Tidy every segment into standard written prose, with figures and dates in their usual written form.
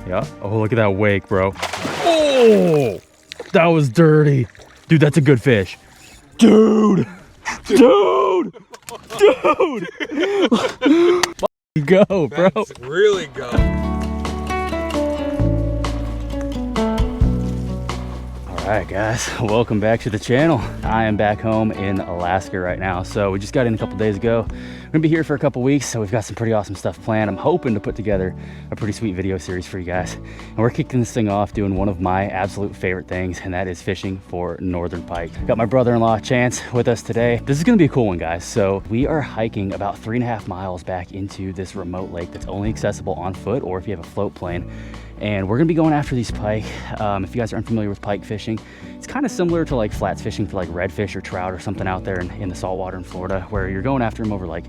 Yeah. Oh, look at that wake, bro. Oh, that was dirty. Dude, that's a good fish. Dude. Dude. Dude. Go, bro. Let's really go. Alright guys, welcome back to the channel. I am back home in Alaska right now. So we just got in a couple days ago. We're gonna be here for a couple weeks, so we've got some pretty awesome stuff planned. I'm hoping to put together a pretty sweet video series for you guys. And we're kicking this thing off doing one of my absolute favorite things, and that is fishing for northern pike. Got my brother-in-law Chance with us today. This is gonna be a cool one, guys. So we are hiking about 3.5 miles back into this remote lake that's only accessible on foot or if you have a float plane. And we're gonna be going after these pike. If you guys are unfamiliar with pike fishing, it's kind of similar to like flats fishing for like redfish or trout or something out there in the saltwater in Florida, where you're going after them over like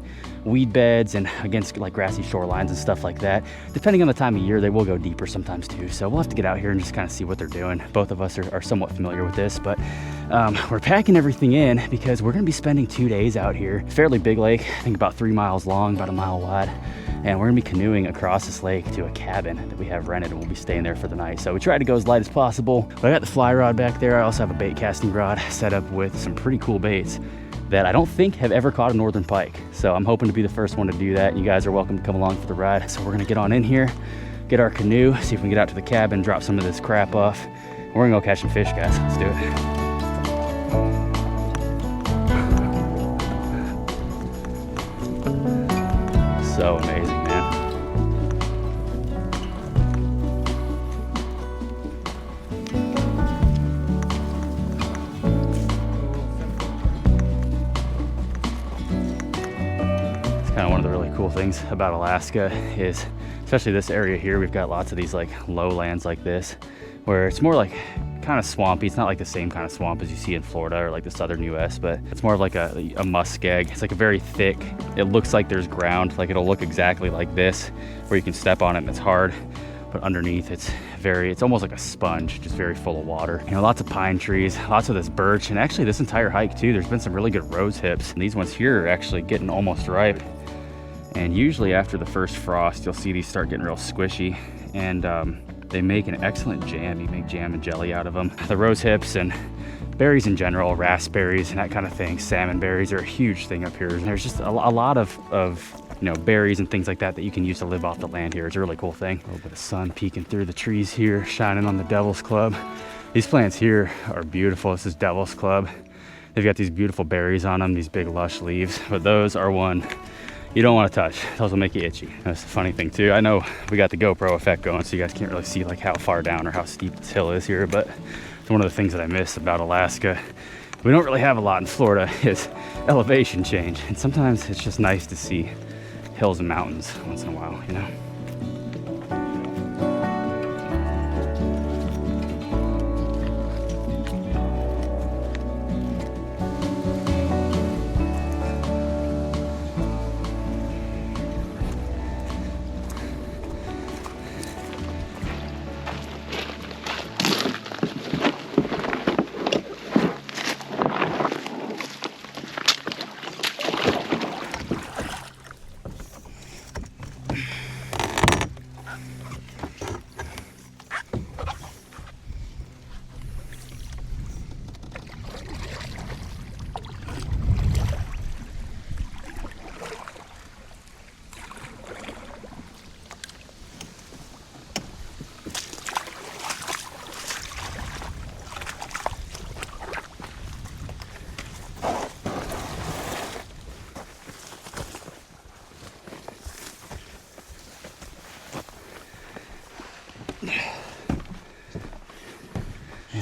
weed beds and against like grassy shorelines and stuff like that. Depending on the time of year, they will go deeper sometimes too. So we'll have to get out here and just kind of see what they're doing. Both of us are somewhat familiar with this, but we're packing everything in because we're gonna be spending 2 days out here. Fairly big lake, I think about 3 miles long, about 1 mile wide. And we're gonna be canoeing across this lake to a cabin that we have rented, and we'll be staying there for the night. So we try to go as light as possible. But I got the fly rod back there. I also have a bait casting rod set up with some pretty cool baits that I don't think have ever caught a northern pike. So I'm hoping to be the first one to do that. You guys are welcome to come along for the ride. So we're gonna get on in here, get our canoe, see if we can get out to the cabin, drop some of this crap off. And we're gonna go catch some fish, guys. Let's do it. So amazing, man. It's kind of one of the really cool things about Alaska is, especially this area here, we've got lots of these like lowlands like this, where it's more like kind of swampy. It's not like the same kind of swamp as you see in Florida or like the southern US, but it's more of like a muskeg. It's like a very thick, it looks like there's ground, like it'll look exactly like this where you can step on it and it's hard, but underneath it's almost like a sponge, just very full of water. You know, lots of pine trees, lots of this birch, and actually this entire hike too, there's been some really good rose hips. And these ones here are actually getting almost ripe. And usually after the first frost, you'll see these start getting real squishy, and they make an excellent jam. You make jam and jelly out of them. The rose hips and berries in general, raspberries and that kind of thing, salmon berries are a huge thing up here. There's just a lot of you know, berries and things like that that you can use to live off the land here. It's a really cool thing. A little bit of sun peeking through the trees here, shining on the Devil's Club. These plants here are beautiful. This is Devil's Club. They've got these beautiful berries on them, these big lush leaves, but those are one you don't want to touch. Those will make you itchy. That's the funny thing too. I know we got the GoPro effect going, so you guys can't really see like how far down or how steep this hill is here, but it's one of the things that I miss about Alaska. We don't really have a lot in Florida is elevation change. And sometimes it's just nice to see hills and mountains once in a while, you know?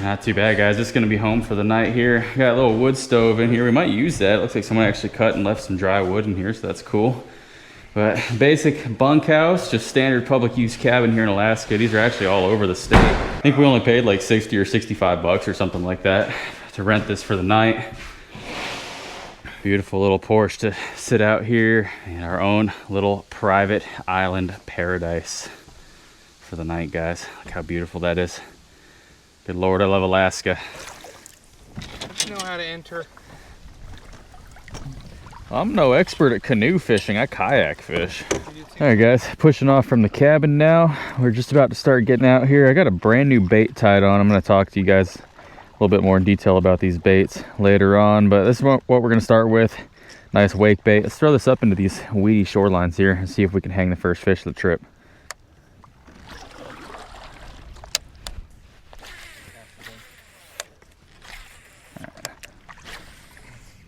Not too bad, guys. Just gonna be home for the night here. Got a little wood stove in here. We might use that. It looks like someone actually cut and left some dry wood in here, so that's cool. But basic bunkhouse, just standard public use cabin here in Alaska. These are actually all over the state. I think we only paid like 60 or 65 bucks or something like that to rent this for the night. Beautiful little porch to sit out here in our own little private island paradise for the night, guys. Look how beautiful that is. Good Lord, I love Alaska. You know how to enter. I'm no expert at canoe fishing. I kayak fish. All right, guys, pushing off from the cabin now. We're just about to start getting out here. I got a brand new bait tied on. I'm going to talk to you guys a little bit more in detail about these baits later on, but this is what we're going to start with. Nice wake bait. Let's throw this up into these weedy shorelines here and see if we can hang the first fish of the trip.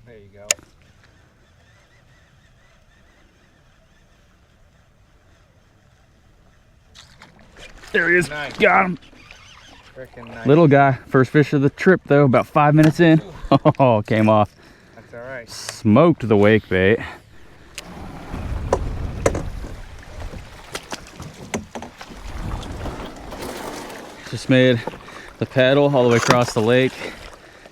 There you go. There he is. Nice. Got him. Freaking nice. Little guy. First fish of the trip, though. About 5 minutes in. Oh, came off. That's all right. Smoked the wake bait. Just made the paddle all the way across the lake.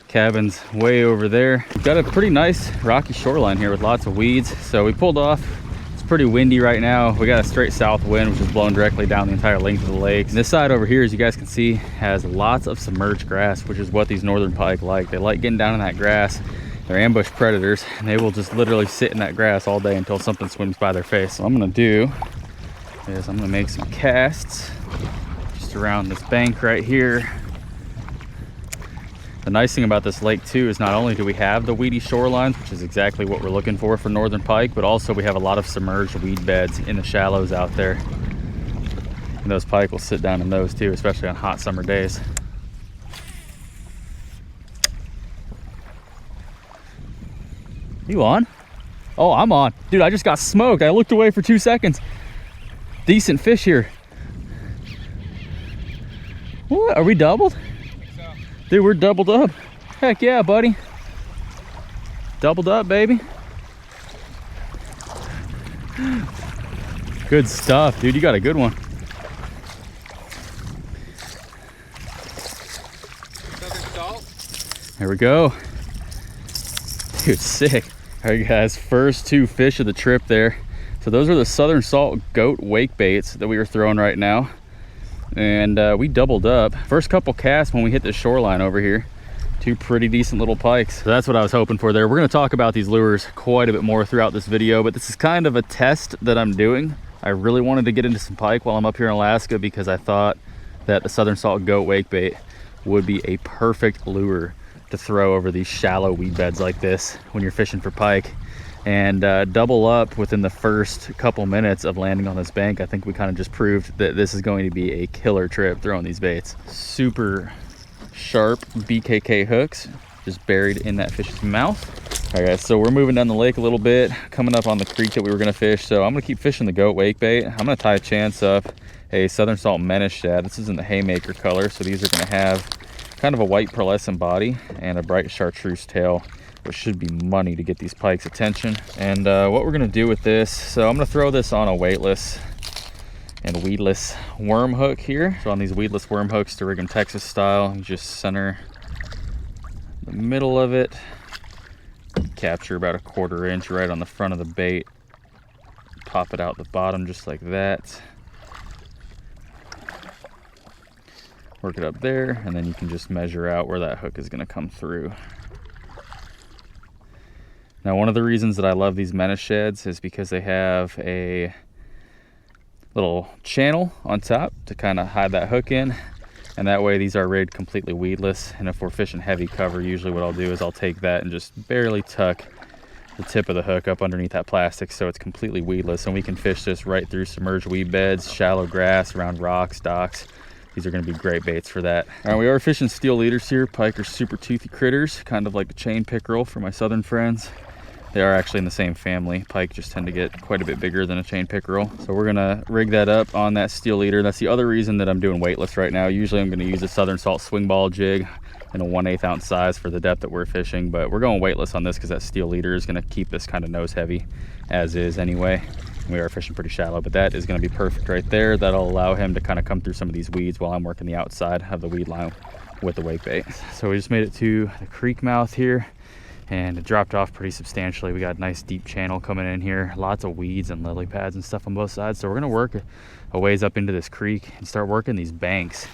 Cabin's way over there. Got a pretty nice rocky shoreline here with lots of weeds. So we pulled off. It's pretty windy right now. We got a straight south wind, which is blowing directly down the entire length of the lake. And this side over here, as you guys can see, has lots of submerged grass, which is what these northern pike like. They like getting down in that grass. They're ambush predators, and they will just literally sit in that grass all day until something swims by their face. So what I'm gonna do is I'm gonna make some casts just around this bank right here. The nice thing about this lake too is not only do we have the weedy shorelines, which is exactly what we're looking for northern pike, but also we have a lot of submerged weed beds in the shallows out there. And those pike will sit down in those too, especially on hot summer days. You on? Oh, I'm on. Dude, I just got smoked. I looked away for 2 seconds. Decent fish here. What, are we doubled? Dude, we're doubled up. Heck yeah, buddy. Doubled up, baby. Good stuff, dude. You got a good one. There we go. Dude, sick. All right, guys, first 2 fish of the trip there. So those are the southern salt goat wake baits that we are throwing right now. And we doubled up. First couple casts when we hit the shoreline over here. 2 pretty decent little pikes. So that's what I was hoping for there. We're gonna talk about these lures quite a bit more throughout this video, but this is kind of a test that I'm doing. I really wanted to get into some pike while I'm up here in Alaska because I thought that the southern salt goat wake bait would be a perfect lure to throw over these shallow weed beds like this when you're fishing for pike. And double up within the first couple minutes of landing on this bank. I think we kind of just proved that this is going to be a killer trip throwing these baits. Super sharp BKK hooks just buried in that fish's mouth. All right, guys, so we're moving down the lake a little bit, coming up on the creek that we were gonna fish. So I'm gonna keep fishing the goat wake bait. I'm gonna tie a chance up a southern salt menace shad. This is in the haymaker color, so these are gonna have kind of a white pearlescent body and a bright chartreuse tail, which should be money to get these pikes' attention. And what we're gonna do with this, so I'm gonna throw this on a weightless and weedless worm hook here. So on these weedless worm hooks to rig them Texas style, you just center the middle of it, capture about a 1/4 inch right on the front of the bait, pop it out the bottom just like that. Work it up there, and then you can just measure out where that hook is gonna come through. Now, one of the reasons that I love these menace shads is because they have a little channel on top to kind of hide that hook in, and that way these are rigged completely weedless. And if we're fishing heavy cover, usually what I'll do is I'll take that and just barely tuck the tip of the hook up underneath that plastic so it's completely weedless, and we can fish this right through submerged weed beds, shallow grass, around rocks, docks. These are going to be great baits for that. All right, we are fishing steel leaders here. Pike are super toothy critters, kind of like a chain pickerel for my southern friends. They are actually in the same family. Pike just tend to get quite a bit bigger than a chain pickerel. So we're gonna rig that up on that steel leader. That's the other reason that I'm doing weightless right now. Usually I'm gonna use a southern salt swing ball jig in a 1/8 ounce size for the depth that we're fishing, but we're going weightless on this because that steel leader is gonna keep this kind of nose heavy as is anyway. We are fishing pretty shallow, but that is gonna be perfect right there. That'll allow him to kind of come through some of these weeds while I'm working the outside of the weed line with the wake bait. So we just made it to the creek mouth here, and it dropped off pretty substantially. We got a nice deep channel coming in here, lots of weeds and lily pads and stuff on both sides. So we're gonna work a ways up into this creek and start working these banks.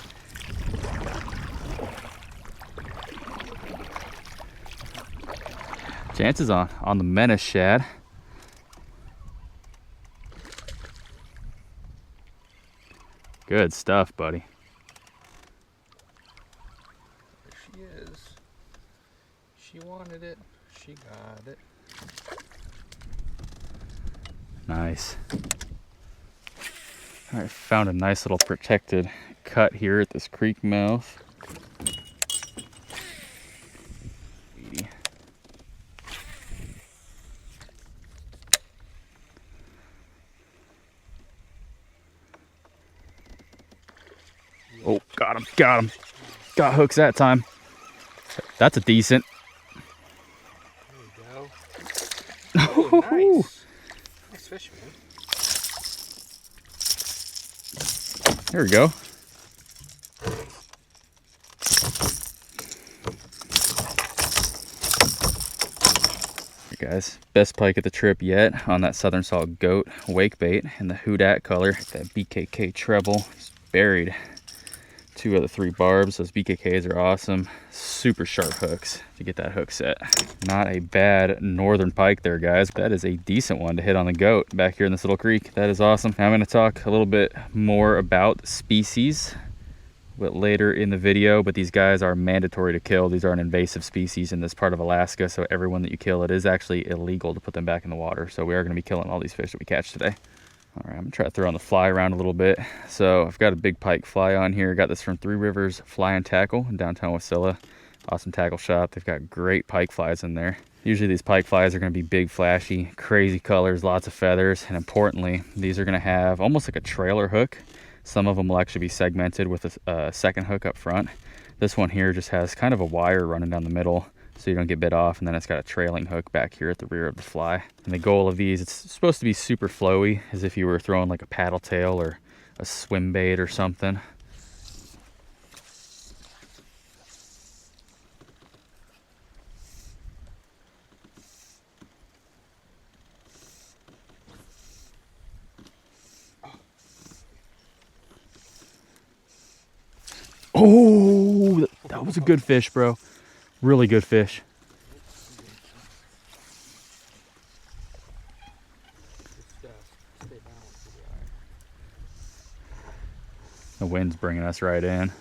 Chances on the menace shad. Good stuff, buddy. There she is. She wanted it. She got it. Nice. All right, found a nice little protected cut here at this creek mouth. Oh, got him, got him. Got hooks that time. That's a decent. There you go. Oh, nice. Nice fish, man. There we go. Here, guys, best pike of the trip yet on that Southern Salt Goat wake bait in the Hoodat color. That BKK treble is buried. 2 of the 3 barbs. Those BKKs are awesome. Super sharp hooks to get that hook set. Not a bad northern pike there, guys. That is a decent one to hit on the goat back here in this little creek. That is awesome. Now I'm going to talk a little bit more about species a bit later in the video, but these guys are mandatory to kill. These are an invasive species in this part of Alaska, so everyone that you kill, it is actually illegal to put them back in the water. So we are going to be killing all these fish that we catch today. All right, I'm gonna try to throw on the fly around a little bit. So I've got a big pike fly on here. Got this from 3 Rivers Fly and Tackle in downtown Wasilla. Awesome tackle shop. They've got great pike flies in there. Usually these pike flies are gonna be big, flashy, crazy colors, lots of feathers, and importantly, these are gonna have almost like a trailer hook. Some of them will actually be segmented with a second hook up front. This one here just has kind of a wire running down the middle, so you don't get bit off, and then it's got a trailing hook back here at the rear of the fly. And the goal of these, it's supposed to be super flowy, as if you were throwing like a paddle tail or a swim bait or something. Oh, that was a good fish, bro. Really good fish. The wind's bringing us right in.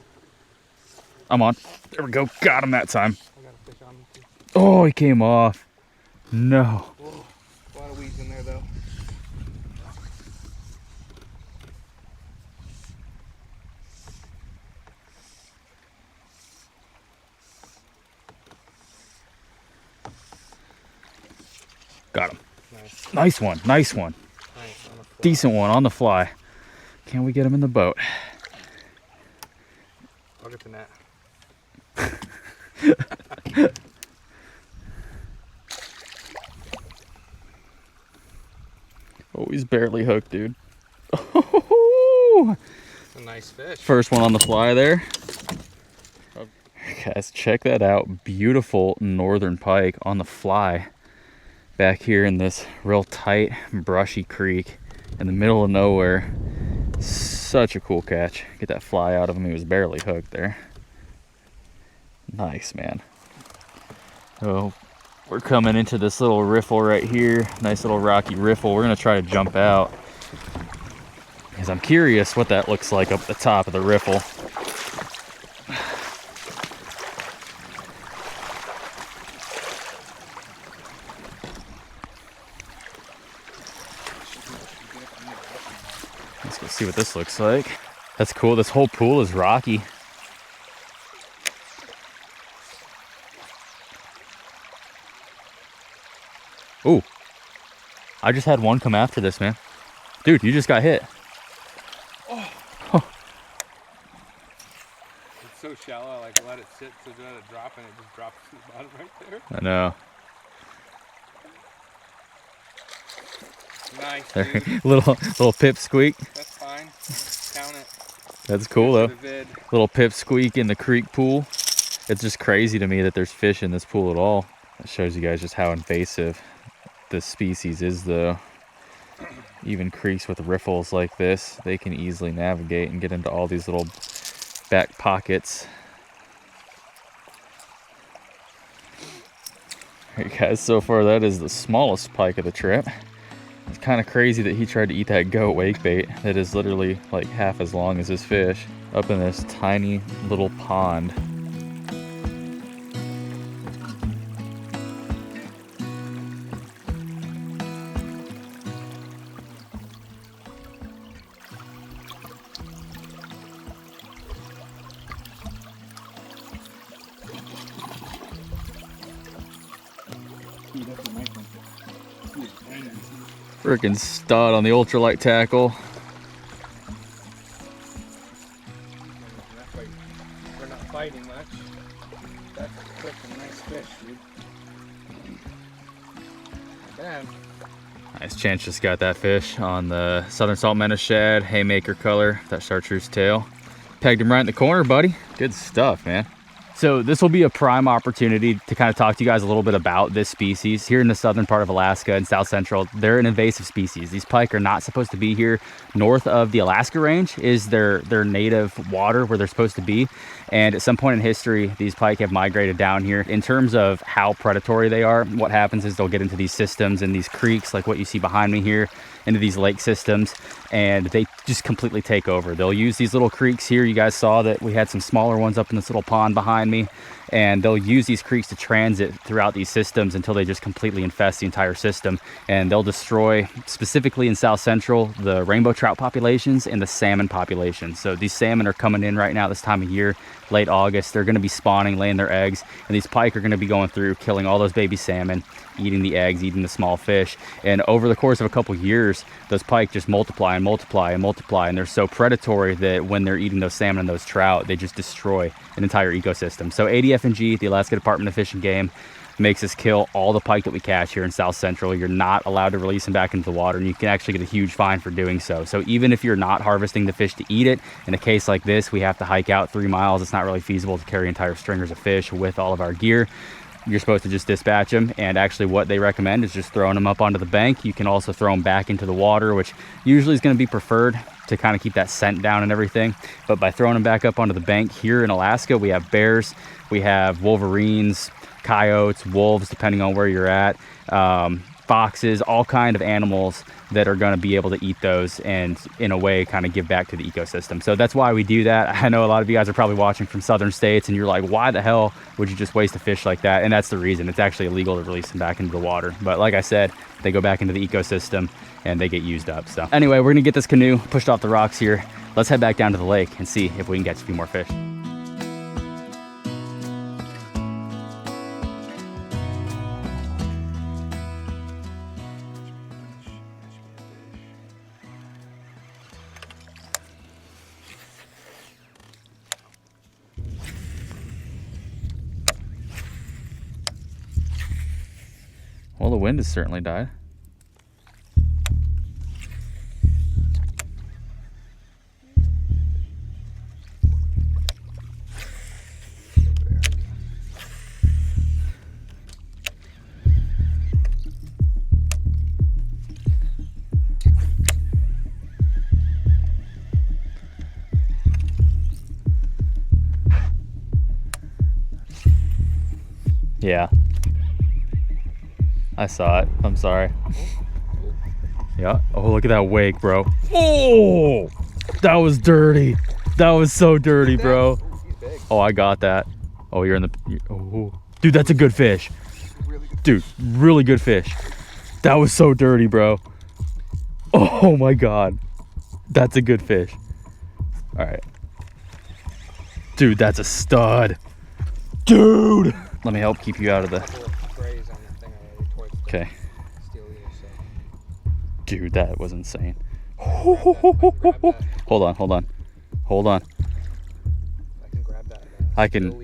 I'm on. There we go. Got him that time. I got a fish on me too. Oh, he came off. No. Whoa. A lot of weeds in there though. Got him. Nice. Nice one. Nice one. Nice on the fly. Decent one on the fly. Can we get him in the boat? I'll get the net. Oh, he's barely hooked, dude. Oh, A nice fish. first one on the fly there. Guys, check that out. Beautiful northern pike on the fly back here in this real tight, brushy creek in the middle of nowhere. Such a cool catch. Get that fly out of him. He was barely hooked there. Nice, man. Oh, we're coming into this little riffle right here. Nice little rocky riffle. We're gonna try to jump out because I'm curious what that looks like up the top of the riffle. Let's go see what this looks like. That's cool. This whole pool is rocky. Ooh, I just had one come after this, man. Dude, you just got hit. Oh. It's so shallow, I like let it sit to let it drop, and it just drops to the bottom right there. I know. Nice, There, dude. little pip squeak. That's fine. Count it. That's cool though. The vid. Little pip squeak in the creek pool. It's just crazy to me that there's fish in this pool at all. It shows you guys just how invasive this species is though. Even creeks with riffles like this, they can easily navigate and get into all these little back pockets. Alright guys, so far that is the smallest pike of the trip. It's kind of crazy that he tried to eat that goat wake bait that is literally like half as long as this fish up in this tiny little pond. Freaking stud on the ultralight tackle. We're not fighting much. That's a freaking nice fish, dude. Not bad. Nice chance just got that fish on the southern salt menace shad, haymaker color, that chartreuse tail. Pegged him right in the corner, buddy. Good stuff, man. So this will be a prime opportunity to kind of talk to you guys a little bit about this species. Here in the southern part of Alaska and South Central, they're an invasive species. These pike are not supposed to be here. North of the Alaska range is their native water where they're supposed to be. And at some point in history, these pike have migrated down here. In terms of how predatory they are, what happens is they'll get into these systems and these creeks like what you see behind me here, into these lake systems, and they just completely take over. They'll use these little creeks here. You guys saw that we had some smaller ones up in this little pond behind me, and they'll use these creeks to transit throughout these systems until they just completely infest the entire system. And they'll destroy, specifically in South Central, the rainbow trout populations and the salmon populations. So these salmon are coming in right now this time of year, late August. They're going to be spawning, laying their eggs, and these pike are going to be going through, killing all those baby salmon, eating the eggs, eating the small fish. And over the course of a couple years, those pike just multiply and multiply and multiply, and they're so predatory that when they're eating those salmon and those trout, they just destroy an entire ecosystem. So ADF&G, the Alaska Department of Fish and Game, makes us kill all the pike that we catch here in South Central. You're not allowed to release them back into the water, and you can actually get a huge fine for doing so. So even if you're not harvesting the fish to eat it, in a case like this, we have to hike out 3 miles. It's not really feasible to carry entire stringers of fish with all of our gear. You're supposed to just dispatch them, and actually what they recommend is just throwing them up onto the bank. You can also throw them back into the water, which usually is going to be preferred to kind of keep that scent down and everything. But by throwing them back up onto the bank here in Alaska, we have bears, we have wolverines, coyotes, wolves, depending on where you're at, foxes, all kind of animals that are going to be able to eat those and in a way kind of give back to the ecosystem. So that's why we do that. I know a lot of you guys are probably watching from southern states and you're like, why the hell would you just waste a fish like that? And that's the reason. It's actually illegal to release them back into the water. But like I said, they go back into the ecosystem and they get used up. So anyway, we're gonna get this canoe pushed off the rocks here. Let's head back down to the lake and see if we can catch a few more fish. Well, the wind has certainly died. Yeah. I saw it. I'm sorry. Yeah. Oh, look at that wake, bro. Oh, that was dirty. That was so dirty, bro. Oh, I got that. Oh, you're in the... Oh. Dude, that's a good fish. Dude, really good fish. That was so dirty, bro. Oh my God. That's a good fish. All right. Dude, that's a stud. Dude. Let me help keep you out of the... Okay. Dude, that was insane. Hold on. I can grab that. I can.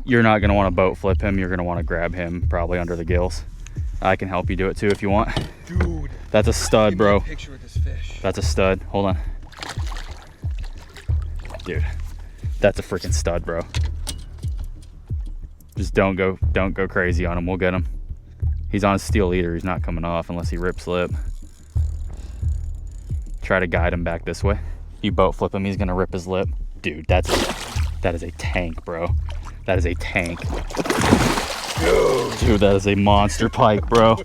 You're not gonna want to boat flip him. You're gonna want to grab him probably under the gills. I can help you do it too if you want. Dude, that's a stud, bro. Picture with this fish. That's a stud. Hold on. Dude, that's a freaking stud, bro. Just don't go crazy on him. We'll get him. He's on a steel leader. He's not coming off unless he rips lip. Try to guide him back this way. You boat flip him, he's gonna rip his lip. Dude, that is a tank, bro. That is a tank. Dude, that is a monster pike, bro.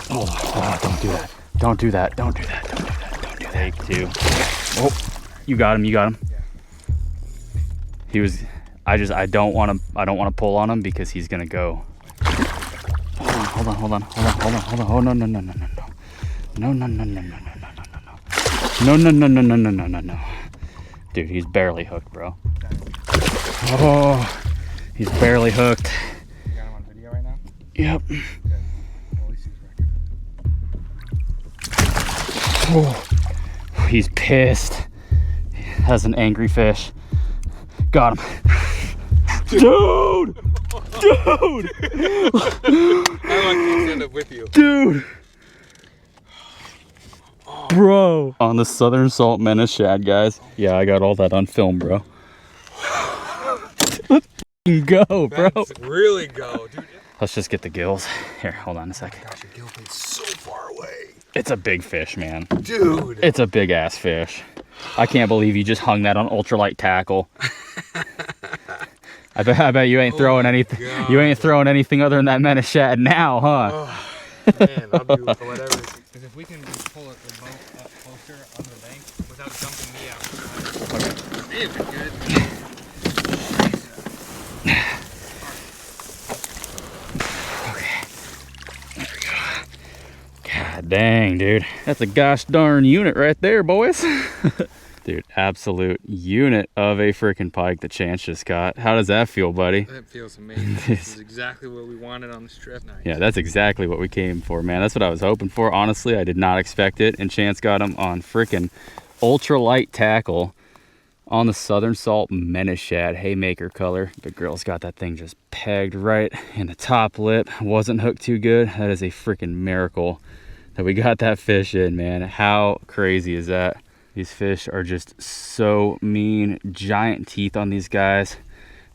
Oh, don't do that. Don't do that. Don't do that. Don't do that. Don't do that. Take two. Oh, you got him. You got him. He was. I don't want to pull on him because he's gonna go. Hold on. Oh no. No. Dude, he's barely hooked, bro. Oh, he's barely hooked. You got him on video right now? Yep. Good. Well, at least he's Oh, he's pissed. He has an angry fish. Got him. Dude! Dude! I like to stand up with you. Dude! Bro! On the Southern Salt Menace shad, guys. Yeah, I got all that on film, bro. Let's go, bro. Let's really go, dude. Let's just get the gills. Here, hold on a second. Gosh, your gill is so far away. It's a big fish, man. Dude. It's a big ass fish. I can't believe you just hung that on ultralight tackle. I bet you ain't throwing anything. God. You ain't throwing anything other than that menace shad now, huh? Oh, man, I'll do whatever. Because if we can pull the boat up closer on the bank without dumping me out. Okay. May have been good. Okay. There we go. God dang, dude. That's a gosh darn unit right there, boys. Dude, absolute unit of a freaking pike that Chance just caught. How does that feel, buddy? That feels amazing. This is exactly what we wanted on this trip. Nice. Yeah, that's exactly what we came for, man. That's what I was hoping for. Honestly, I did not expect it. And Chance got him on freaking ultralight tackle on the Southern Salt Menace shad, haymaker color. The girl's got that thing just pegged right in the top lip. Wasn't hooked too good. That is a freaking miracle that we got that fish in, man. How crazy is that? These fish are just so mean. Giant teeth on these guys.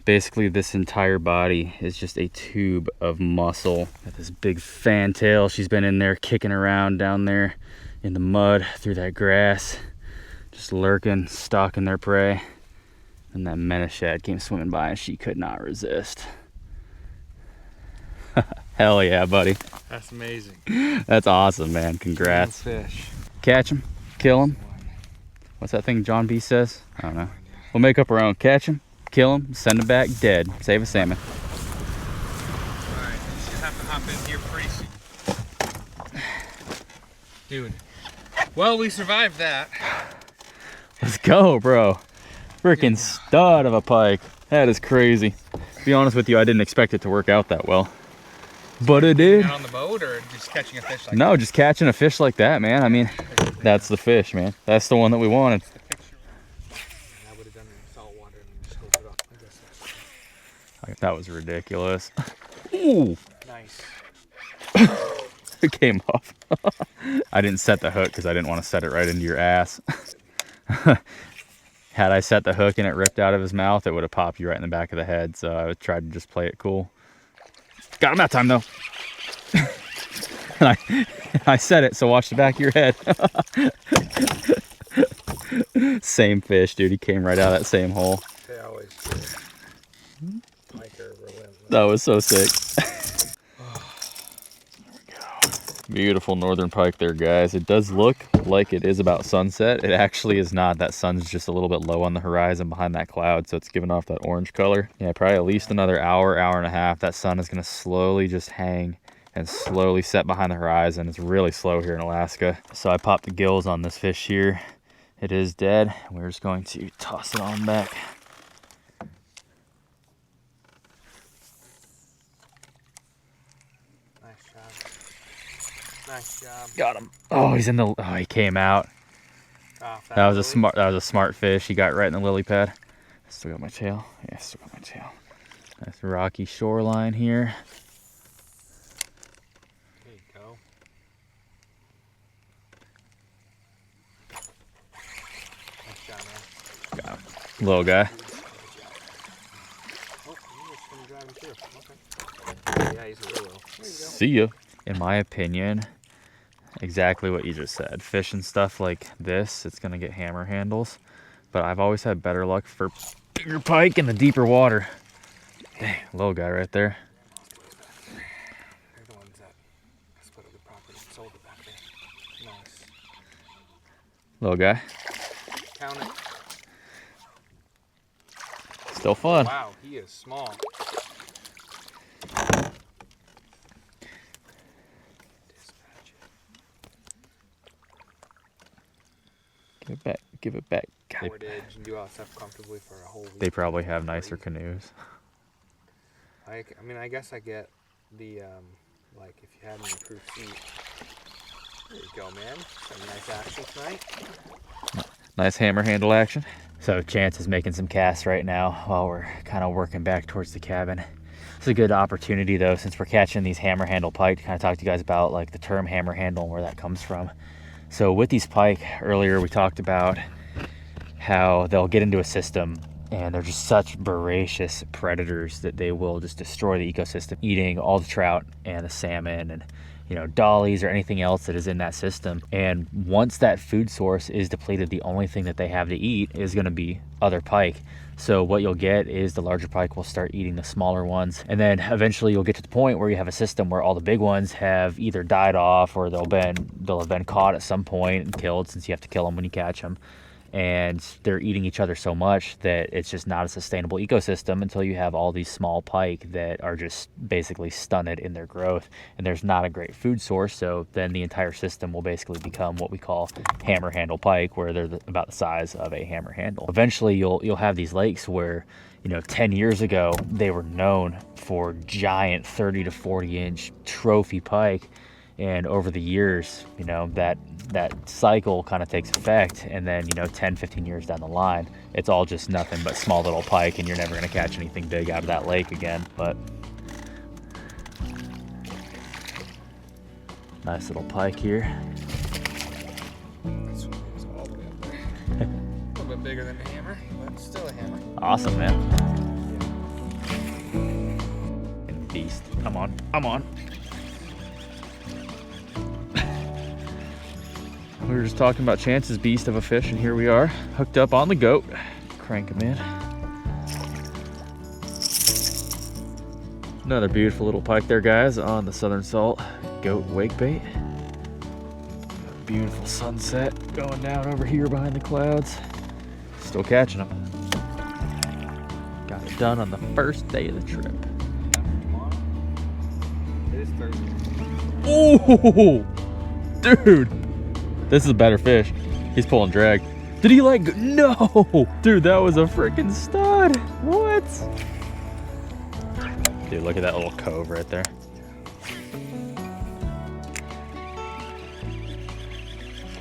Basically, this entire body is just a tube of muscle. Got this big fantail. She's been in there kicking around down there in the mud through that grass. Just lurking, stalking their prey. And that menace shad came swimming by and she could not resist. Hell yeah, buddy. That's amazing. That's awesome, man. Congrats. Fish. Catch him, kill him. What's that thing John B says? I don't know. We'll make up our own. Catch him, kill him, send him back dead. Save a salmon. Alright, you should have to hop in here pretty soon. Dude. Well, we survived that. Let's go, bro. Freaking stud of a pike. That is crazy. To be honest with you, I didn't expect it to work out that well. But it did. On the boat or just catching a fish like No, that? just catching a fish like that, man. I mean, that's the fish, man. That's the one that we wanted. I would have done it in salt water and just scooped it up. I guess that's That was ridiculous. Ooh. nice. It came off. I didn't set the hook because I didn't want to set it right into your ass. Had I set the hook and it ripped out of his mouth, it would have popped you right in the back of the head. So I tried to just play it cool. Got him that time though. And I said it, so watch the back of your head. Same fish, dude. He came right out of that same hole. They always do. Pike are relentless. That was so sick. There we go. Beautiful northern pike there, guys. It does look like it is about sunset. It actually is not. That sun's just a little bit low on the horizon behind that cloud, so it's giving off that orange color. Yeah, probably at least another hour, hour and a half. That sun is going to slowly just hang and slowly set behind the horizon. It's really slow here in Alaska. So I popped the gills on this fish here. It is dead. We're just going to toss it on back. Nice job. Nice job. Got him. Oh, he's in the. Oh, he came out. Oh, That was a smart. That was a smart fish. He got right in the lily pad. Still got my tail. Yeah, still got my tail. Nice rocky shoreline here. There you go. Nice job, man. Got him. Little guy. Oh, you're just gonna drive him too. Okay. Yeah, he's a willow. There you go. See ya. In my opinion, exactly what you just said. Fish and stuff like this, it's gonna get hammer handles. But I've always had better luck for bigger pike in the deeper water. Dang, little guy right there. They're the ones that split up the property and sold it back there. Nice. Little guy. Count it. Still fun. Wow, he is small. Give it back. Give it back. Forward edge and do all that stuff comfortably for a whole week. They probably have nicer canoes. I mean, I guess I get the, like, if you had an improved seat. There you go, man. Some nice action tonight. Nice hammer handle action. So Chance is making some casts right now while we're kind of working back towards the cabin. It's a good opportunity though, since we're catching these hammer handle pike, to kind of talk to you guys about like the term hammer handle and where that comes from. So with these pike, earlier we talked about how they'll get into a system and they're just such voracious predators that they will just destroy the ecosystem, eating all the trout and the salmon and, you know, dollies or anything else that is in that system. And once that food source is depleted, the only thing that they have to eat is going to be other pike. So what you'll get is the larger pike will start eating the smaller ones, and then eventually you'll get to the point where you have a system where all the big ones have either died off or they'll have been caught at some point and killed, since you have to kill them when you catch them. And they're eating each other so much that it's just not a sustainable ecosystem until you have all these small pike that are just basically stunted in their growth, and there's not a great food source. So then the entire system will basically become what we call hammer handle pike, where they're about the size of a hammer handle. Eventually you'll have these lakes where, you know, 10 years ago they were known for giant 30 to 40 inch trophy pike, and over the years, you know, that cycle kind of takes effect, and then, you know, 10-15 years down the line, it's all just nothing but small little pike, and you're never going to catch anything big out of that lake again. But nice little pike here. This one is all the way up there. A little bit bigger than a hammer, but still a hammer. Awesome, man. And beast. Come on, come on. We were just talking about Chance's beast of a fish, and here we are, hooked up on the goat. Crank him in. Another beautiful little pike there, guys, on the Southern Salt goat wake bait. Beautiful sunset going down over here behind the clouds. Still catching them. Got it done on the first day of the trip. It is Thursday. Oh, dude. This is a better fish. He's pulling drag. Did he like, no! Dude, that was a freaking stud. What? Dude, look at that little cove right there.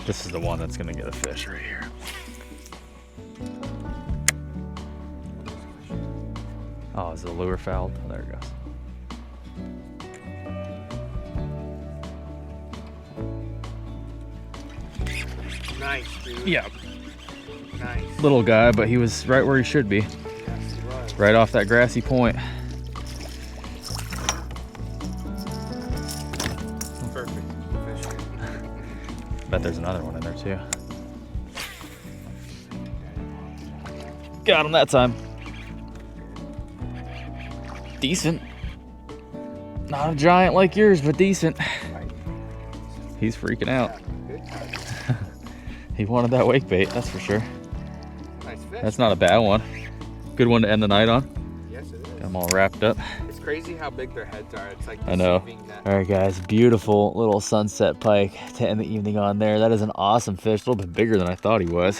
This is the one that's gonna get a fish right here. Oh, is the lure fouled? Oh, there it goes. Nice, dude. Yeah. Nice. Little guy, but he was right where he should be. Yes, he was. Right off that grassy point. Perfect fish. Bet there's another one in there too. Got him that time. Decent. Not a giant like yours, but decent. He's freaking out. He wanted that wake bait, that's for sure. Nice fish. That's not a bad one. Good one to end the night on. Yes, it is. Got them all wrapped up. It's crazy how big their heads are. It's like I know. that. All right, guys, beautiful little sunset pike to end the evening on there. That is an awesome fish, a little bit bigger than I thought he was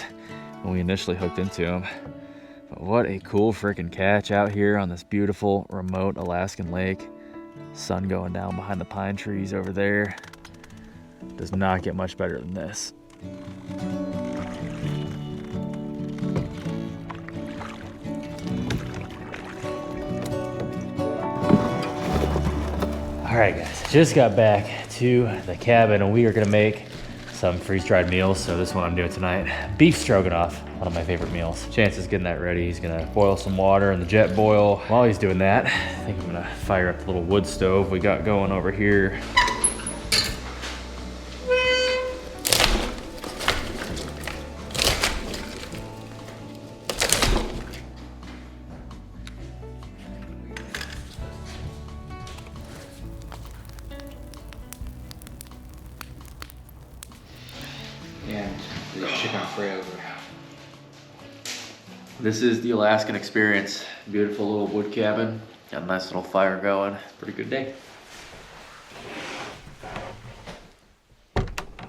when we initially hooked into him. But what a cool freaking catch out here on this beautiful remote Alaskan lake. Sun going down behind the pine trees over there. Does not get much better than this. All right, guys, just got back to the cabin and we are gonna make some freeze-dried meals. So this one I'm doing tonight, beef stroganoff, one of my favorite meals. Chance is getting that ready. He's gonna boil some water in the jet boil. While he's doing that, I think I'm gonna fire up the little wood stove we got going over here. This is the Alaskan experience. Beautiful little wood cabin. Got a nice little fire going. Pretty good day.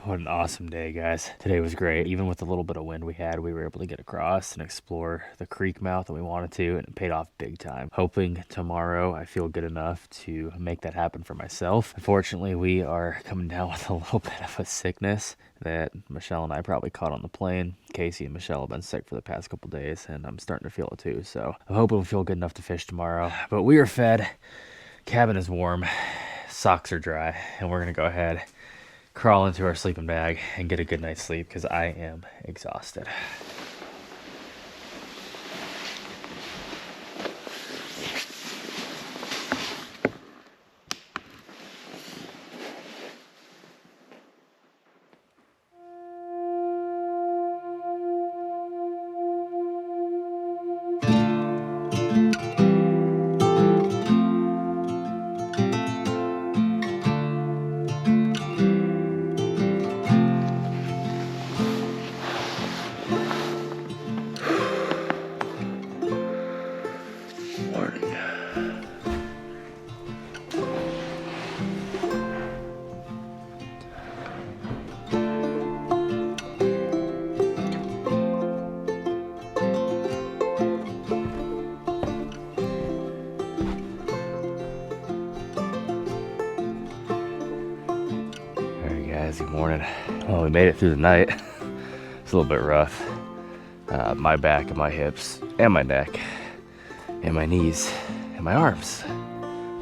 What an awesome day, guys. Today was great. Even with the little bit of wind we had, we were able to get across and explore the creek mouth that we wanted to, and it paid off big time. Hoping tomorrow I feel good enough to make that happen for myself. Unfortunately, we are coming down with a little bit of a sickness that Michelle and I probably caught on the plane. Casey and Michelle have been sick for the past couple days, and I'm starting to feel it too. So I'm hoping we'll feel good enough to fish tomorrow. But we are fed, cabin is warm, socks are dry, and we're gonna go ahead, crawl into our sleeping bag and get a good night's sleep because I am exhausted. Good morning. Well, we made it through the night. It's a little bit rough. My back and my hips and my neck and my knees and my arms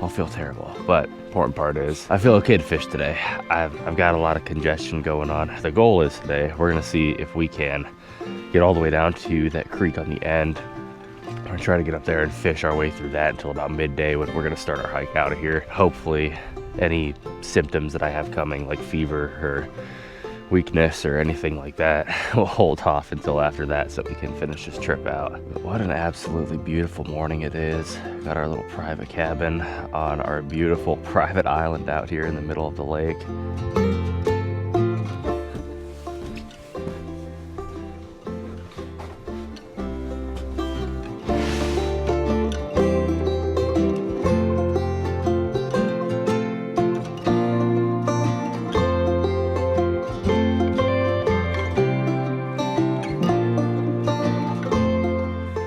all feel terrible. But important part is I feel okay to fish today. I've got a lot of congestion going on. The goal is today we're gonna see if we can get all the way down to that creek on the end. We're gonna try to get up there and fish our way through that until about midday when we're gonna start our hike out of here. Hopefully any symptoms that I have coming, like fever or weakness or anything like that, will hold off until after that so we can finish this trip out. But what an absolutely beautiful morning it is. Got our little private cabin on our beautiful private island out here in the middle of the lake.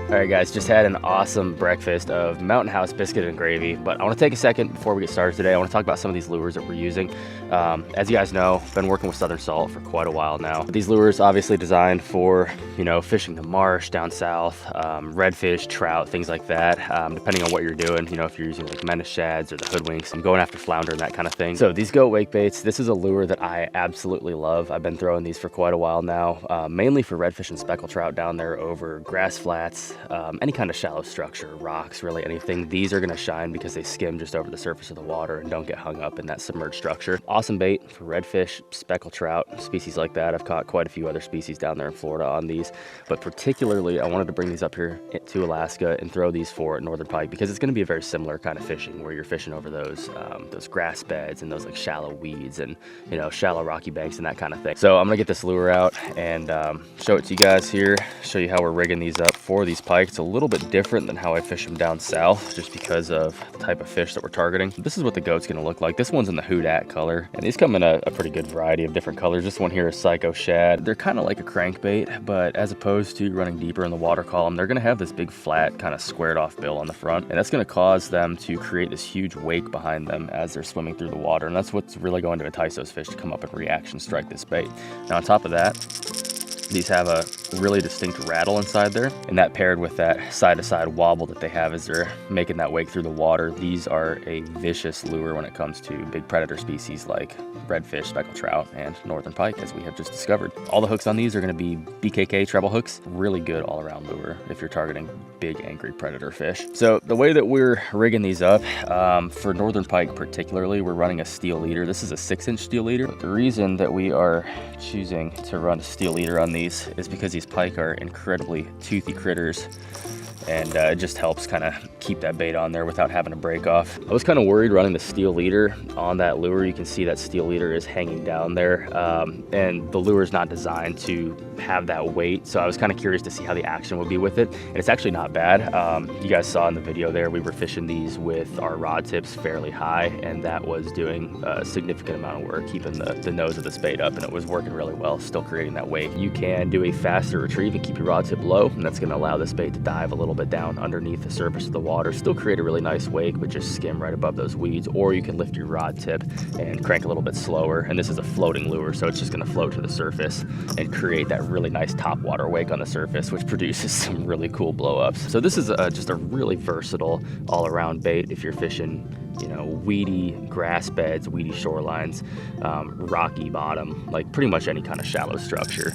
Alright guys, just had an awesome breakfast of Mountain House biscuit and gravy, but I want to take a second before we get started today. I want to talk about some of these lures that we're using. As you guys know, I've been working with Southern Salt for quite a while now. These lures obviously designed for, you know, fishing the marsh down south, redfish, trout, things like that, depending on what you're doing. You know, if you're using like menace shads or the hoodwinks, I'm going after flounder and that kind of thing. So these goat wake baits, this is a lure that I absolutely love. I've been throwing these for quite a while now, mainly for redfish and speckled trout down there over grass flats, any kind of shallow structure, rocks, really anything. These are gonna shine because they skim just over the surface of the water and don't get hung up in that submerged structure. Awesome bait for redfish, speckled trout, species like that. I've caught quite a few other species down there in Florida on these, but particularly I wanted to bring these up here to Alaska and throw these for northern pike because it's gonna be a very similar kind of fishing where you're fishing over those grass beds and those like shallow weeds and, you know, shallow rocky banks and that kind of thing. So I'm gonna get this lure out and show it to you guys here, show you how we're rigging these up for these pike. It's a little bit different than how I fish them down south just because of the type of fish that we're targeting. This is what the goat's gonna look like. This one's in the Hoodat color, and these come in a pretty good variety of different colors. This one here is Psycho Shad. They're kind of like a crankbait, but as opposed to running deeper in the water column, they're gonna have this big flat kind of squared off bill on the front, and that's gonna cause them to create this huge wake behind them as they're swimming through the water, and that's what's really going to entice those fish to come up and reaction strike this bait. Now on top of that, these have a really distinct rattle inside there, and that paired with that side-to-side wobble that they have as they're making that wake through the water, these are a vicious lure when it comes to big predator species like redfish, speckled trout, and northern pike, as we have just discovered. All the hooks on these are going to be BKK treble hooks. Really good all-around lure if you're targeting big angry predator fish. So the way that we're rigging these up, for northern pike particularly, we're running a steel leader. This is a 6-inch steel leader. The reason that we are choosing to run a steel leader on these is because these pike are incredibly toothy critters. and it just helps kind of keep that bait on there without having to break off. I was kind of worried running the steel leader on that lure. You can see that steel leader is hanging down there, and the lure is not designed to have that weight, so I was kind of curious to see how the action would be with it, and it's actually not bad. You guys saw in the video there, we were fishing these with our rod tips fairly high, and that was doing a significant amount of work keeping the nose of this bait up, and it was working really well, still creating that weight. You can do a faster retrieve and keep your rod tip low, and that's going to allow this bait to dive a little bit down underneath the surface of the water, still create a really nice wake, but just skim right above those weeds. Or you can lift your rod tip and crank a little bit slower, and this is a floating lure, so it's just going to float to the surface and create that really nice top water wake on the surface, which produces some really cool blow ups. So this is just a really versatile all around bait if you're fishing, you know, weedy grass beds, weedy shorelines, rocky bottom, like pretty much any kind of shallow structure.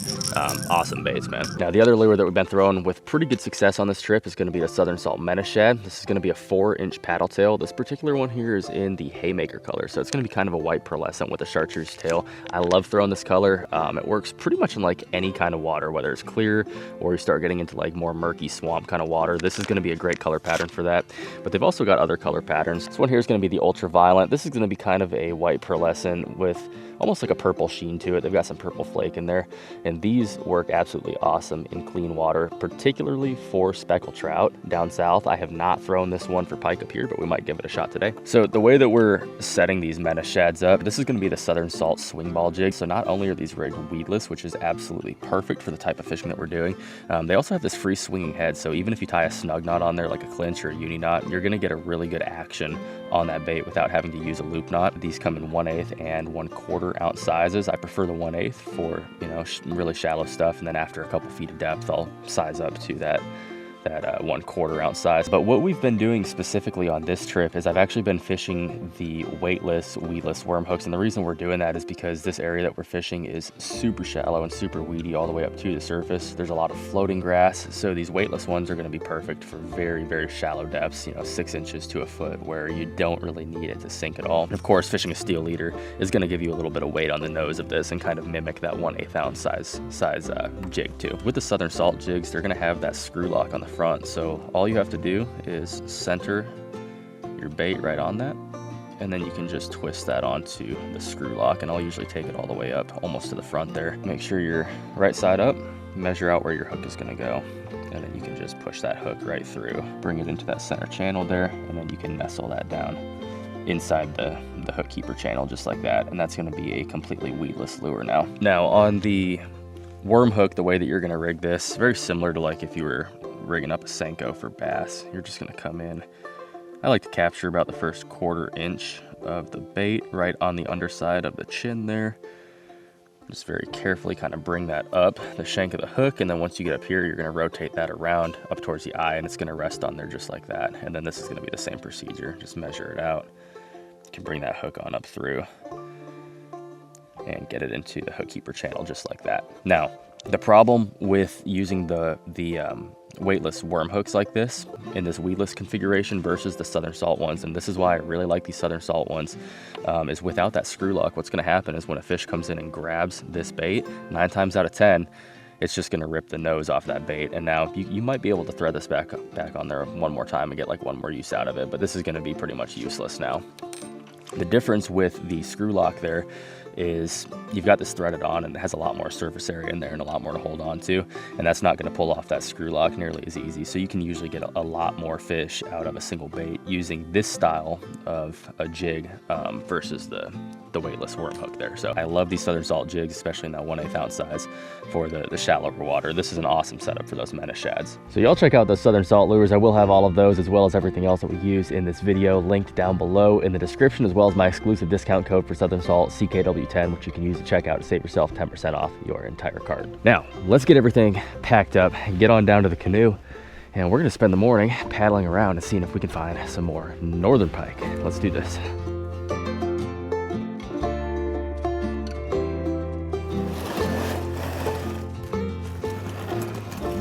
Awesome baits, man. Now the other lure that we've been throwing with pretty good success on this trip is going to be the Southern Salt Menace Shad. This is going to be a 4-inch paddle tail. This particular one here is in the haymaker color, so it's going to be kind of a white pearlescent with a chartreuse tail. I love throwing this color. It works pretty much in like any kind of water, whether it's clear or you start getting into like more murky swamp kind of water. This is going to be a great color pattern for that, but they've also got other color patterns. This one here is going to be the ultraviolet. This is going to be kind of a white pearlescent with almost like a purple sheen to it. They've got some purple flake in there, and these work absolutely awesome in clean water, particularly for speckled trout down south. I have not thrown this one for pike up here, but we might give it a shot today. So the way that we're setting these menace shads up, this is going to be the Southern Salt swing ball jig. So not only are these rigged weedless, which is absolutely perfect for the type of fishing that we're doing, they also have this free swinging head. So even if you tie a snug knot on there like a clinch or a uni knot, you're going to get a really good action on that bait without having to use a loop knot. These come in 1/8 and 1/4 ounce sizes. I prefer the 1/8 for, you know, really shallow stuff, and then after a couple feet of depth I'll size up to that 1/4 ounce size. But what we've been doing specifically on this trip is I've actually been fishing the weightless, weedless worm hooks, and the reason we're doing that is because this area that we're fishing is super shallow and super weedy all the way up to the surface. There's a lot of floating grass, so these weightless ones are going to be perfect for very, very shallow depths, you know, 6 inches to a foot, where you don't really need it to sink at all. And of course, fishing a steel leader is going to give you a little bit of weight on the nose of this and kind of mimic that 1/8 ounce size jig too. With the Southern Salt jigs, they're going to have that screw lock on the front, so all you have to do is center your bait right on that, and then you can just twist that onto the screw lock, and I'll usually take it all the way up almost to the front there. Make sure you're right side up, measure out where your hook is going to go, and then you can just push that hook right through, bring it into that center channel there, and then you can nestle that down inside the hook keeper channel just like that, and that's going to be a completely weedless lure now. Now on the worm hook, the way that you're going to rig this, very similar to like if you were rigging up a Senko for bass. You're just going to come in, I like to capture about the first 1/4 inch of the bait right on the underside of the chin there. Just very carefully kind of bring that up the shank of the hook, and then once you get up here, you're going to rotate that around up towards the eye, and it's going to rest on there just like that. And then this is going to be the same procedure. Just measure it out. You can bring that hook on up through and get it into the hook keeper channel just like that. Now, the problem with using the weightless worm hooks like this in this weedless configuration versus the Southern Salt ones, and this is why I really like these Southern Salt ones, is without that screw lock, what's going to happen is when a fish comes in and grabs this bait, 9 times out of 10, it's just going to rip the nose off that bait. And now you might be able to thread this back on there one more time and get like one more use out of it, but this is going to be pretty much useless now. The difference with the screw lock there is you've got this threaded on, and it has a lot more surface area in there and a lot more to hold on to, and that's not going to pull off that screw lock nearly as easy. So you can usually get a lot more fish out of a single bait using this style of a jig versus the weightless worm hook there. So I love these Southern Salt jigs, especially in that 1/8 ounce size for the shallower water. This is an awesome setup for those menace shads. So y'all check out those Southern Salt lures. I will have all of those as well as everything else that we use in this video linked down below in the description, as well as my exclusive discount code for Southern Salt, CKW10, which you can use to check out to save yourself 10% off your entire cart. Now, let's get everything packed up and get on down to the canoe, and we're gonna spend the morning paddling around and seeing if we can find some more northern pike. Let's do this.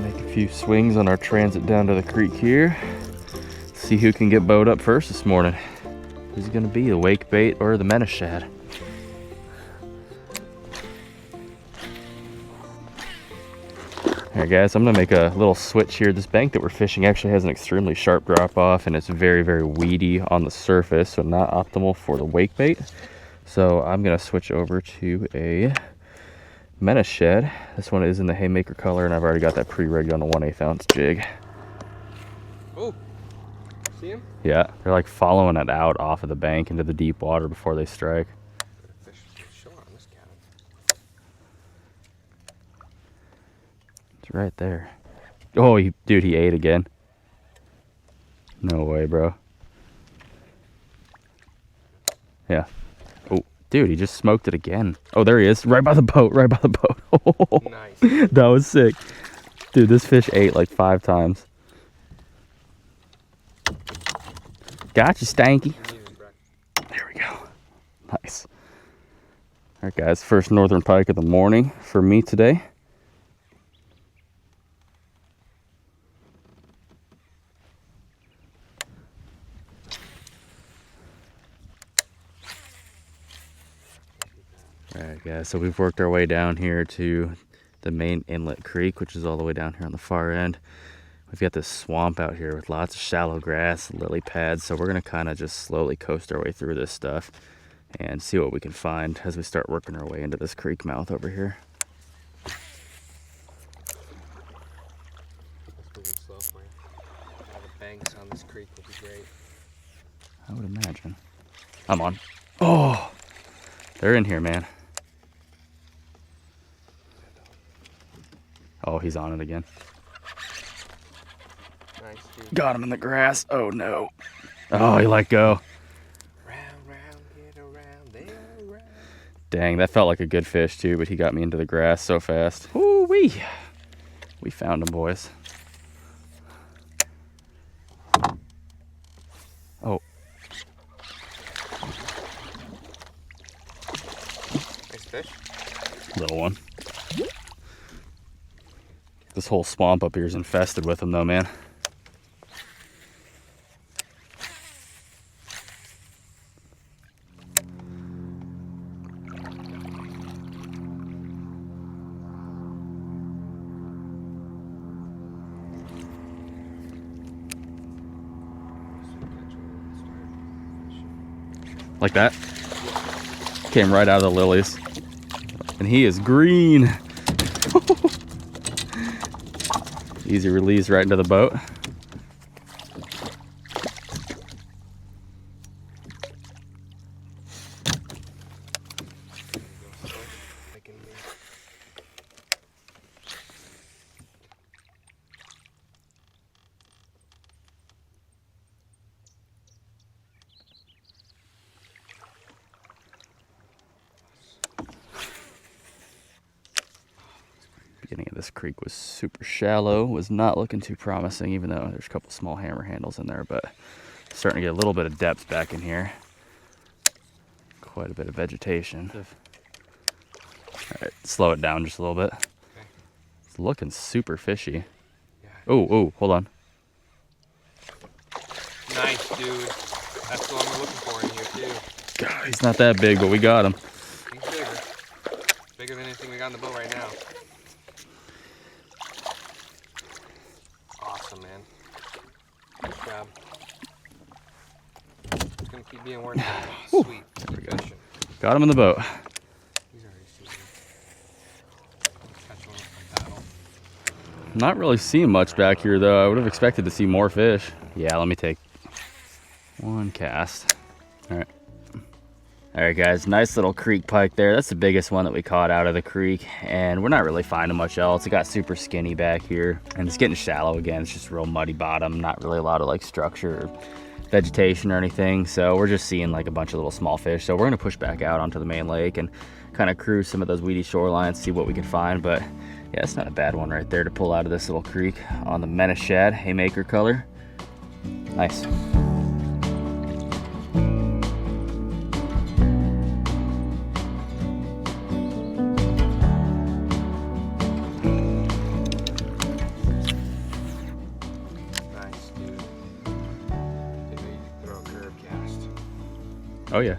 Make a few swings on our transit down to the creek here. See who can get bowed up first this morning. Who's it gonna be, the wake bait or the menace shad? All right, guys, I'm gonna make a little switch here. This bank that we're fishing actually has an extremely sharp drop off, and it's very, very weedy on the surface, so not optimal for the wake bait. So I'm gonna switch over to a menace shad. This one is in the haymaker color, and I've already got that pre-rigged on a 1/8 ounce jig. Oh, see him? Yeah, they're like following it out off of the bank into the deep water before they strike. Fish short on this cabin. It's right there. Oh, dude, he ate again. No way, bro. Yeah. Oh, dude, he just smoked it again. Oh, there he is. Right by the boat. Right by the boat. Oh, Nice. that was sick. Dude, this fish ate like 5 times. Got you, Stanky. There we go. Nice. All right, guys. First northern pike of the morning for me today. All right, guys, so we've worked our way down here to the main inlet creek, which is all the way down here on the far end. We've got this swamp out here with lots of shallow grass, lily pads, so we're gonna kind of just slowly coast our way through this stuff and see what we can find as we start working our way into this creek mouth over here. Let's move it slow for you. All the banks on this creek will be great. I would imagine. I'm on. Oh, they're in here, man. Oh, he's on it again. Nice, dude. Got him in the grass. Oh, no. Oh, he let go. Round, round, get around, they around. Dang, that felt like a good fish, too, but he got me into the grass so fast. Woo-wee. We found him, boys. Oh. Nice fish. Little one. This whole swamp up here is infested with them, though, man. Like that. Came right out of the lilies. And he is green. Easy release right into the boat. Beginning of this creek was super shallow, was not looking too promising, even though there's a couple small hammer handles in there, but starting to get a little bit of depth back in here. Quite a bit of vegetation. All right, slow it down just a little bit. Okay. It's looking super fishy. Yeah. Oh, hold on. Nice, dude. That's the one we're looking for in here, too. God, he's not that big, but we got him. He's bigger. Bigger than anything we got on the boat right now. Awesome, man. Good job. It's gonna keep being worth it. Sweet. There we go. Fishing. Got him in the boat. He's already seen me. Catch one with my paddle. Not really seeing much back here, though. I would have expected to see more fish. Yeah, let me take one cast. All right. All right, guys, nice little creek pike there. That's the biggest one that we caught out of the creek, and we're not really finding much else. It got super skinny back here, and it's getting shallow again. It's just real muddy bottom, not really a lot of like structure or vegetation or anything. So we're just seeing like a bunch of little small fish. So we're gonna push back out onto the main lake and kind of cruise some of those weedy shorelines, see what we can find. But yeah, it's not a bad one right there to pull out of this little creek on the menace shad, haymaker color. Nice. Oh yeah.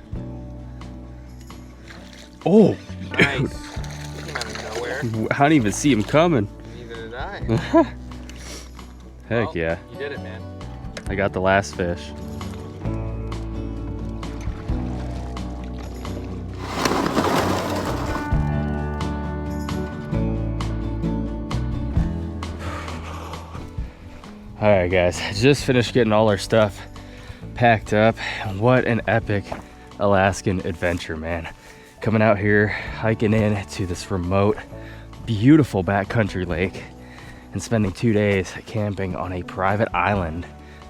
Oh, Nice. He came out of nowhere. I didn't even see him coming. Neither did I. try. Heck Well, yeah. You did it, man. I got the last fish. All right, guys, just finished getting all our stuff packed up. What an epic Alaskan adventure, man. Coming out here, hiking in to this remote, beautiful backcountry lake and spending 2 days camping on a private island.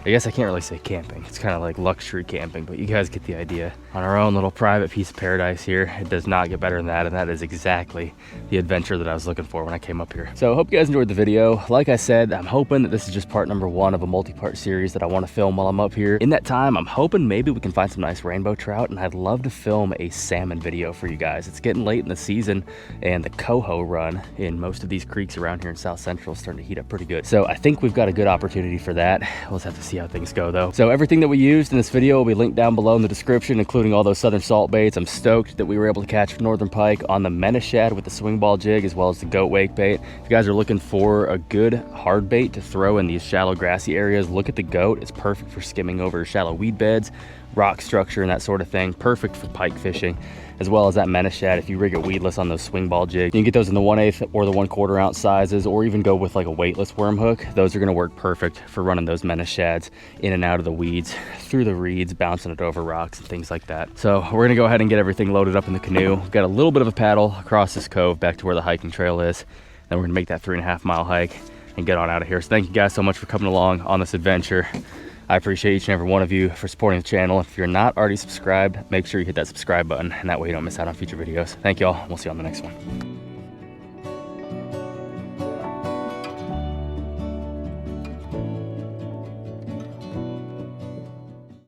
I guess I can't really say camping. It's kind of like luxury camping, but you guys get the idea. On our own little private piece of paradise here. It does not get better than that, and that is exactly the adventure that I was looking for when I came up here. So I hope you guys enjoyed the video. Like I said, I'm hoping that this is just part number 1 of a multi-part series that I want to film while I'm up here. In that time, I'm hoping maybe we can find some nice rainbow trout, and I'd love to film a salmon video for you guys. It's getting late in the season, and the coho run in most of these creeks around here in South Central is starting to heat up pretty good. So I think we've got a good opportunity for that. We'll just have to see how things go though. So everything that we used in this video will be linked down below in the description, including all those southern salt baits. I'm stoked that we were able to catch northern pike on the menace shad with the swing ball jig, as well as the goat wake bait. If you guys are looking for a good hard bait to throw in these shallow grassy areas, look at the goat. It's perfect for skimming over shallow weed beds, rock structure, and that sort of thing. Perfect for pike fishing, as well as that menace shad. If you rig it weedless on those swing ball jigs, you can get those in the 1/8 or the 1/4 ounce sizes, or even go with like a weightless worm hook. Those are going to work perfect for running those menace shads in and out of the weeds, through the reeds, bouncing it over rocks and things like that. So we're going to go ahead and get everything loaded up in the canoe. We've got a little bit of a paddle across this cove back to where the hiking trail is. Then we're going to make that 3.5 mile hike and get on out of here. So thank you guys so much for coming along on this adventure. I appreciate each and every one of you for supporting the channel. If you're not already subscribed, make sure you hit that subscribe button, and that way you don't miss out on future videos. Thank you all. We'll see you on the next one.